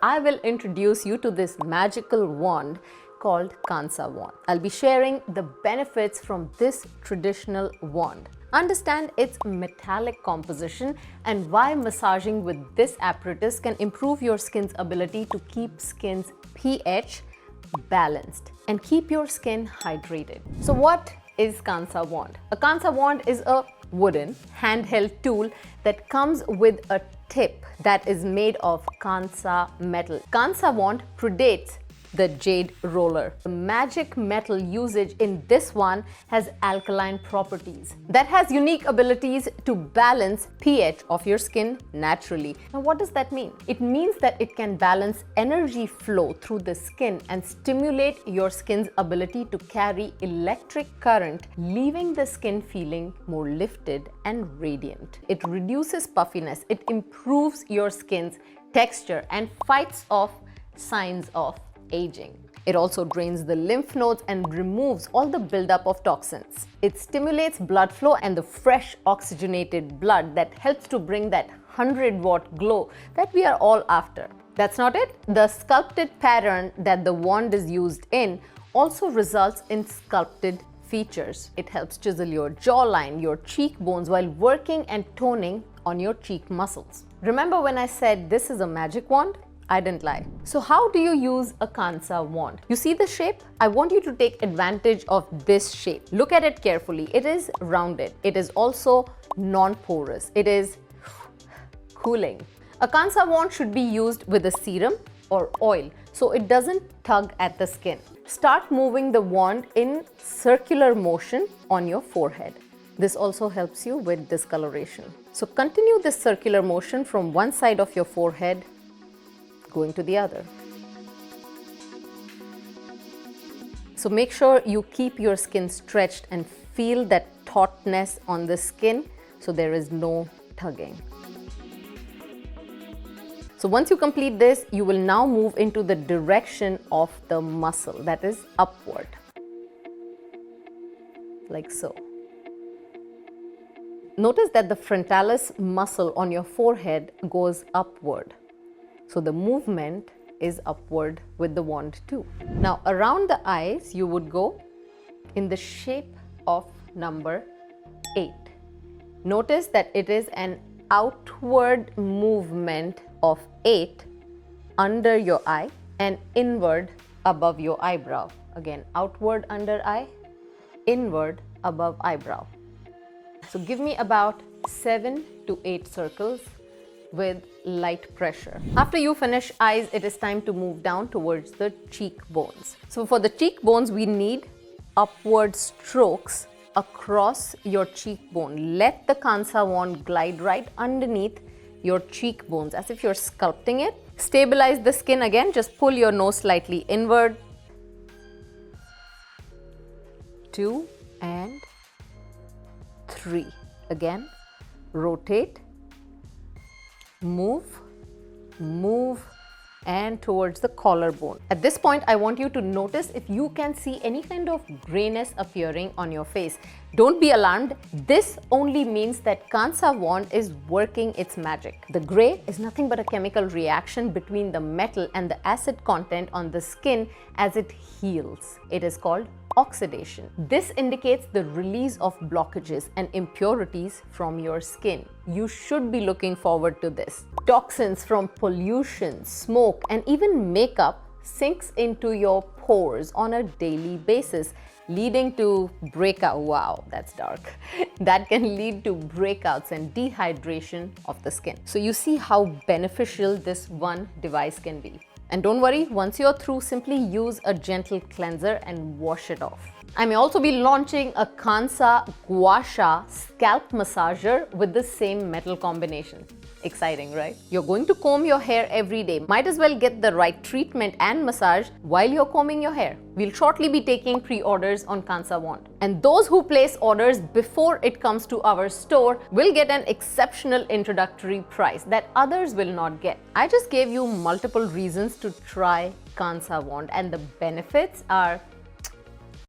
I will introduce you to this magical wand called Kansa wand. I'll be sharing the benefits from this traditional wand. Understand its metallic composition and why massaging with this apparatus can improve your skin's ability to keep skin's pH balanced and keep your skin hydrated. So what is Kansa wand? A Kansa wand is a wooden handheld tool that comes with a tip that is made of Kansa metal. Kansa wand predates the jade roller. The magic metal usage in this one has alkaline properties that has unique abilities to balance pH of your skin naturally. Now what does that mean? It means that it can balance energy flow through the skin and stimulate your skin's ability to carry electric current, leaving the skin feeling more lifted and radiant. It reduces puffiness, it improves your skin's texture and fights off signs of aging. It also drains the lymph nodes and removes all the buildup of toxins. It stimulates blood flow and the fresh oxygenated blood that helps to bring that 100-watt glow that we are all after. That's not it. The sculpted pattern that the wand is used in also results in sculpted features. It helps chisel your jawline, your cheekbones while working and toning on your cheek muscles. Remember when I said this is a magic wand? I didn't lie. So how do you use a Kansa wand? You see the shape? I want you to take advantage of this shape. Look at it carefully. It is rounded. It is also non-porous. It is cooling. A Kansa wand should be used with a serum or oil so it doesn't tug at the skin. Start moving the wand in circular motion on your forehead. This also helps you with discoloration. So continue this circular motion from one side of your forehead going to the other. So make sure you keep your skin stretched and feel that tautness on the skin so there is no tugging. So once you complete this, you will now move into the direction of the muscle, that is upward, like so. Notice that the frontalis muscle on your forehead goes upward. So the movement is upward with the wand too. Now around the eyes, you would go in the shape of number 8. Notice that it is an outward movement of 8 under your eye and inward above your eyebrow. Again, outward under eye, inward above eyebrow. So give me about 7 to 8 circles with light pressure. After you finish eyes, it is time to move down towards the cheekbones. So for the cheekbones, we need upward strokes across your cheekbone. Let the Kansa wand glide right underneath your cheekbones as if you're sculpting it. Stabilize the skin again, just pull your nose slightly inward. 2 and 3. Again, rotate. Move, move, and towards the collarbone. At this point, I want you to notice if you can see any kind of grayness appearing on your face. Don't be alarmed. This only means that Kansa wand is working its magic. The gray is nothing but a chemical reaction between the metal and the acid content on the skin as it heals. It is called oxidation. This indicates the release of blockages and impurities from your skin. You should be looking forward to this. Toxins from pollution, smoke, and even makeup sinks into your pores on a daily basis, leading to breakout. Wow, that's dark. That can lead to breakouts and dehydration of the skin. So you see how beneficial this one device can be. And don't worry, once you're through, simply use a gentle cleanser and wash it off. I may also be launching a Kansa gua sha scalp massager with the same metal combination. Exciting, right? You're going to comb your hair every day. Might as well get the right treatment and massage while you're combing your hair. We'll shortly be taking pre-orders on Kansa wand. And those who place orders before it comes to our store will get an exceptional introductory price that others will not get. I just gave you multiple reasons to try Kansa wand, and the benefits are